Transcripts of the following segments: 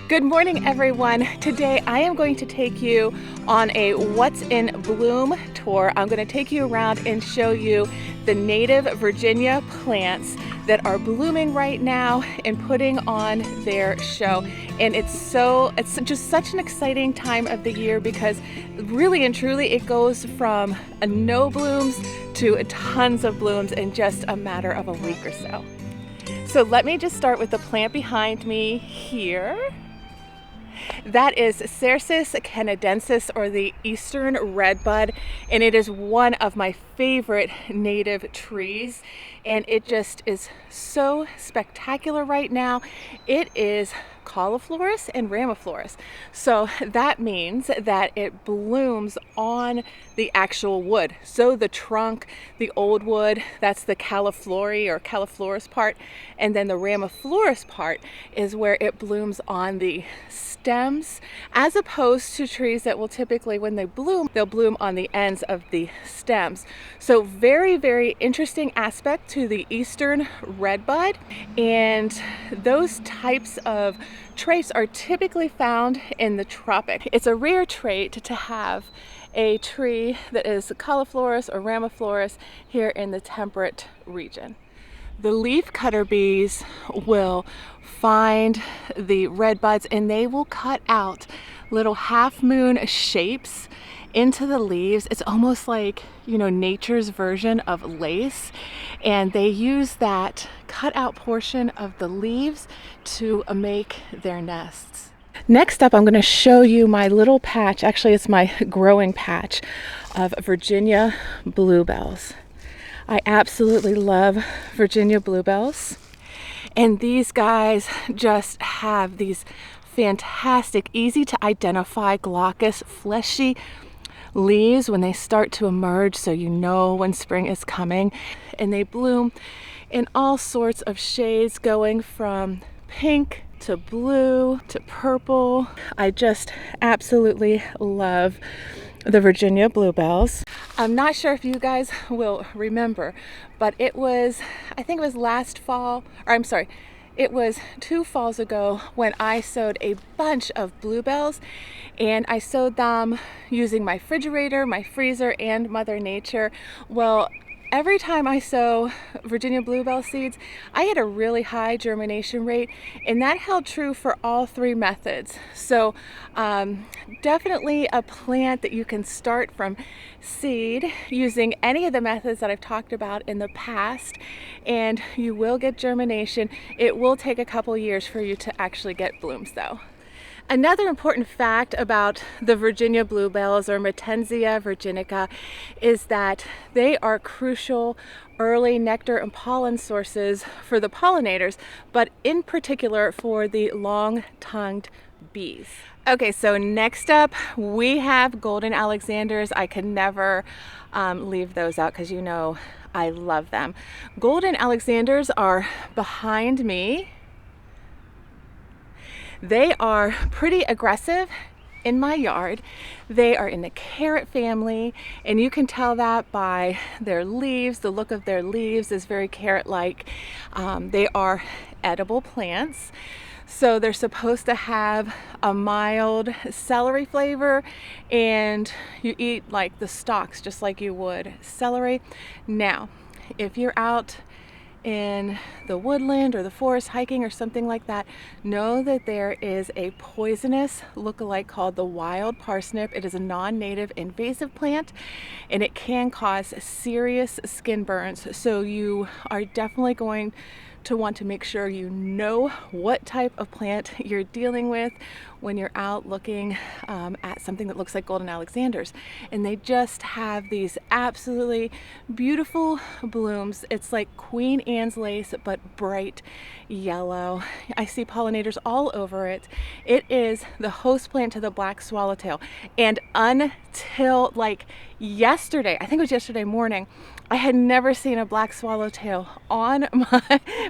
Good morning, everyone. Today I am going to take you on a What's in Bloom tour. I'm going to take you around and show you the native Virginia plants that are blooming right now and putting on their show. And it's just such an exciting time of the year because really and truly it goes from no blooms to tons of blooms in just a matter of a week or so. So let me just start with the plant behind me here. That is Cercis canadensis, or the eastern redbud, and it is one of my favorite native trees, and it just is so spectacular right now. It is cauliflorous and ramiflorous, so that means that it blooms on the actual wood. So the trunk, the old wood, that's the cauliflory or cauliflorous part, and then the ramiflorous part is where it blooms on the stems, as opposed to trees that will typically, when they bloom, they'll bloom on the ends of the stems. So very, very interesting aspect to the eastern redbud, and those types of traits are typically found in the tropics. It's a rare trait to have a tree that is cauliflorous or ramiflorous here in the temperate region. The leaf cutter bees will find the redbuds and they will cut out little half moon shapes into the leaves. It's almost like, nature's version of lace, and they use that cut out portion of the leaves to make their nests. Next up, I'm going to show you my little patch. Actually, it's my growing patch of Virginia bluebells. I absolutely love Virginia bluebells, and these guys just have these fantastic, easy to identify, glaucous, fleshy leaves when they start to emerge, so you know when spring is coming. And they bloom in all sorts of shades, going from pink to blue to purple. I just absolutely love the Virginia bluebells. I'm not sure if you guys will remember, but I think it was last fall, or I'm sorry, it was 2 falls ago when I sowed a bunch of bluebells, and I sowed them using my refrigerator, my freezer, and Mother Nature. Well, every time I sow Virginia bluebell seeds, I had a really high germination rate, and that held true for all 3 methods. So definitely a plant that you can start from seed using any of the methods that I've talked about in the past, and you will get germination. It will take a couple years for you to actually get blooms though. Another important fact about the Virginia bluebells, or Matensia virginica, is that they are crucial early nectar and pollen sources for the pollinators, but in particular for the long-tongued bees. Okay, so next up we have golden alexanders. I could never leave those out because I love them. Golden alexanders are behind me. They are pretty aggressive in my yard. They are in the carrot family, and you can tell that by their leaves. The look of their leaves is very carrot-like. They are edible plants, so they're supposed to have a mild celery flavor, and you eat like the stalks just like you would celery. Now, if you're out in the woodland or the forest hiking or something like that, know that there is a poisonous look-alike called the wild parsnip. It is a non-native invasive plant, and it can cause serious skin burns. So you are definitely going to want to make sure you know what type of plant you're dealing with when you're out looking at something that looks like golden alexanders. And they just have these absolutely beautiful blooms. It's like Queen Anne's lace, but bright yellow. I see pollinators all over it. It is the host plant to the black swallowtail. And until like yesterday, I think it was yesterday morning, I had never seen a black swallowtail on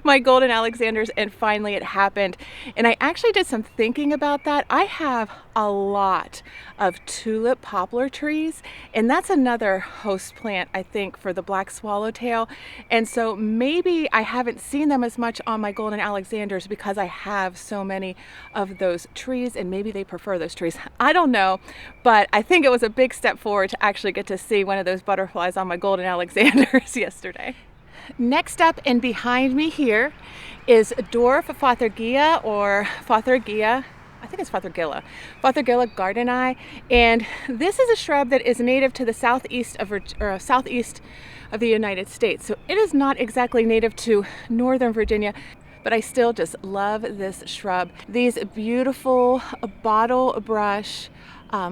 my golden Alexanders, and finally it happened. And I actually did some thinking about that. I have a lot of tulip poplar trees, and that's another host plant, I think, for the black swallowtail. And so maybe I haven't seen them as much on my golden Alexanders because I have so many of those trees, and maybe they prefer those trees. I don't know, but I think it was a big step forward to actually get to see one of those butterflies on my golden Alexanders yesterday. Next up and behind me here is Dwarf Fothergia, or Fothergia. I think it's Fothergilla gardeni, and this is a shrub that is native to the southeast of the United States. So it is not exactly native to Northern Virginia, but I still just love this shrub. These beautiful bottle brush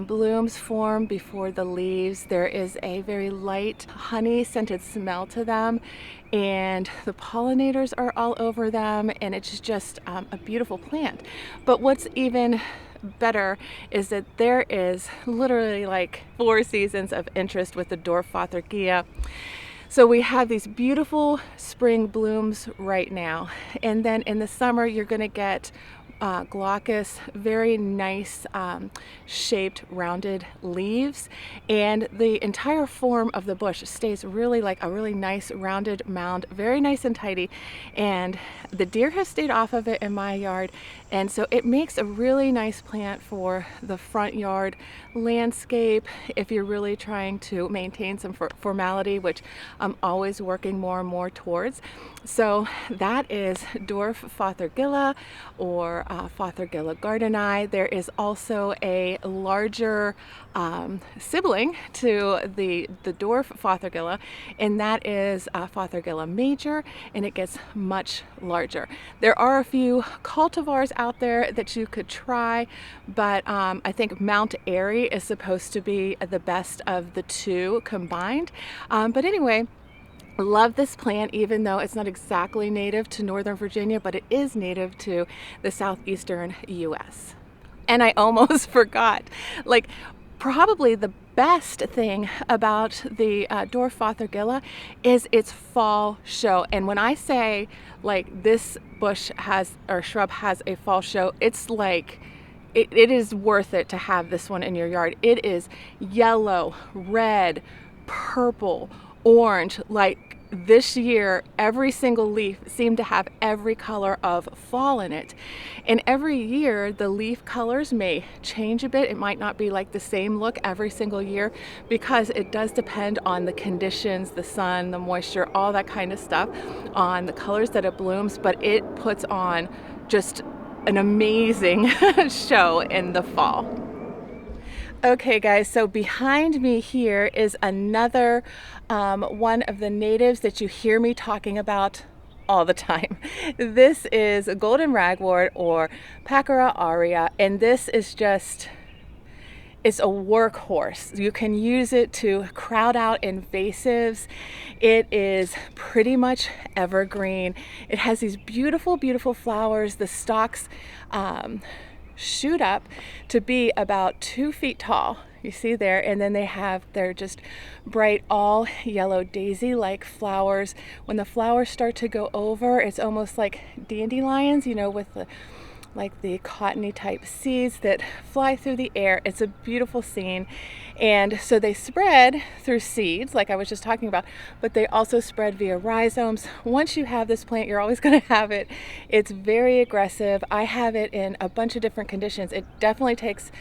blooms form before the leaves. There is a very light honey scented smell to them, and the pollinators are all over them, and it's just a beautiful plant. But what's even better is that there is literally like 4 seasons of interest with the Dwarf Fothergia. So we have these beautiful spring blooms right now, and then in the summer you're going to get glaucous, very nice shaped rounded leaves, and the entire form of the bush stays really like a really nice rounded mound, very nice and tidy. And the deer have stayed off of it in my yard, and so it makes a really nice plant for the front yard landscape if you're really trying to maintain some formality, which I'm always working more and more towards. So that is Dwarf Fothergilla, or Fothergilla gardeni. There is also a larger sibling to the Dwarf Fothergilla, and that is Fothergilla major, and it gets much larger. There are a few cultivars out there that you could try, but I think Mount Airy is supposed to be the best of the two combined. But anyway, love this plant, even though it's not exactly native to Northern Virginia, but it is native to the southeastern US. And I almost forgot, like, probably the best thing about the Dwarf Fothergilla is its fall show. And when I say like this bush has, or shrub has, a fall show, it's like it is worth it to have this one in your yard. It is yellow, red, purple, orange. Like this year, every single leaf seemed to have every color of fall in it. And every year, the leaf colors may change a bit. It might not be like the same look every single year, because it does depend on the conditions, the sun, the moisture, all that kind of stuff, on the colors that it blooms. But it puts on just an amazing show in the fall. Okay guys, so behind me here is another one of the natives that you hear me talking about all the time. This is golden ragwort, or Pachyra aurea, and this is just, it's a workhorse. You can use it to crowd out invasives. It is pretty much evergreen. It has these beautiful, beautiful flowers. The stalks shoot up to be about 2 feet tall. You see there, and then they're just bright all yellow daisy-like flowers. When the flowers start to go over, it's almost like dandelions, you know, with the cottony type seeds that fly through the air. It's a beautiful scene. And so they spread through seeds, like I was just talking about, but they also spread via rhizomes. Once you have this plant, you're always going to have it. It's very aggressive. I have it in a bunch of different conditions. It definitely takes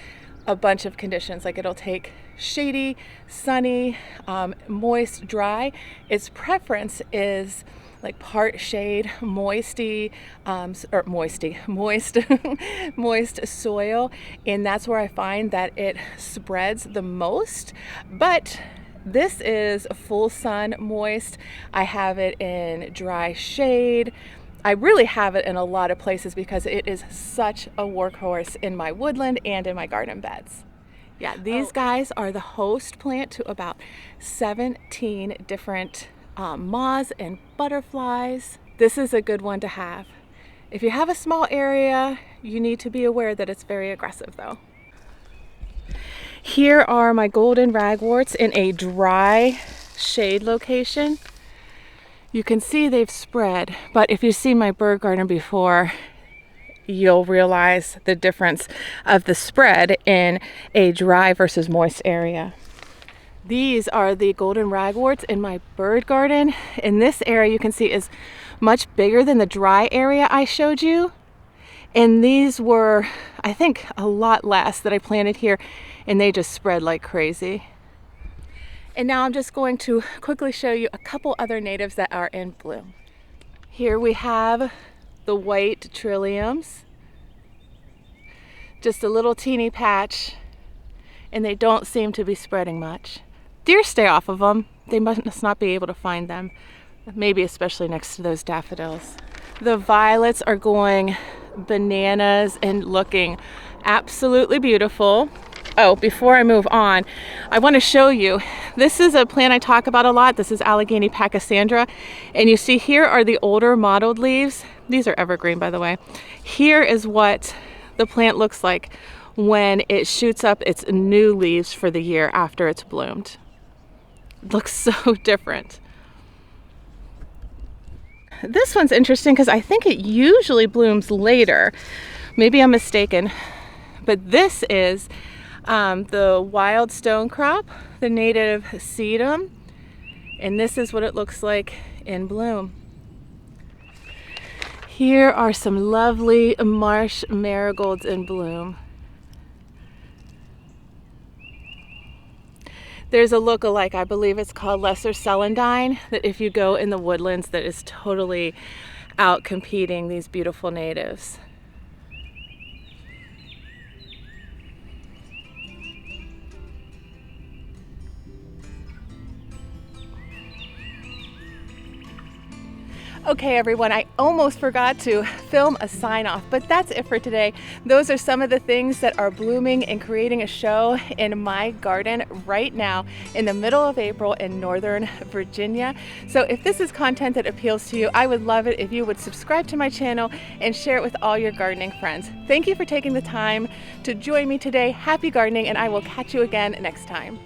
a bunch of conditions. Like, it'll take shady, sunny, moist, dry. Its preference is like part shade, moist soil, and that's where I find that it spreads the most. But this is full sun, moist. I have it in dry shade. I really have it in a lot of places because it is such a workhorse in my woodland and in my garden beds. Yeah, these guys are the host plant to about 17 different moths and butterflies. This is a good one to have. If you have a small area, you need to be aware that it's very aggressive though. Here are my golden ragworts in a dry shade location, you can see they've spread. But if you've seen my bird garden before, you'll realize the difference of the spread in a dry versus moist area. These are the golden ragworts in my bird garden. In this area, you can see is much bigger than the dry area I showed you. And these were, I think, a lot less that I planted here, and they just spread like crazy. And now I'm just going to quickly show you a couple other natives that are in bloom. Here we have the white trilliums. Just a little teeny patch, and they don't seem to be spreading much. Deer stay off of them. They must not be able to find them, maybe especially next to those daffodils. The violets are going bananas and looking absolutely beautiful. Oh, before I move on, I want to show you, this is a plant I talk about a lot. This is Allegheny pachysandra, and you see here are the older mottled leaves. These are evergreen, by the way. Here is what the plant looks like when it shoots up its new leaves for the year after it's bloomed. It looks so different. This one's interesting because I think it usually blooms later. Maybe I'm mistaken, but this is the wild stonecrop, the native sedum, and this is what it looks like in bloom. Here are some lovely Marsh marigolds in bloom. There's a look-alike, I believe it's called lesser celandine, that if you go in the woodlands, that is totally out competing these beautiful natives. Okay everyone, I almost forgot to film a sign off, but that's it for today. Those are some of the things that are blooming and creating a show in my garden right now in the middle of April in Northern Virginia. So if this is content that appeals to you, I would love it if you would subscribe to my channel and share it with all your gardening friends. Thank you for taking the time to join me today. Happy gardening, and I will catch you again next time.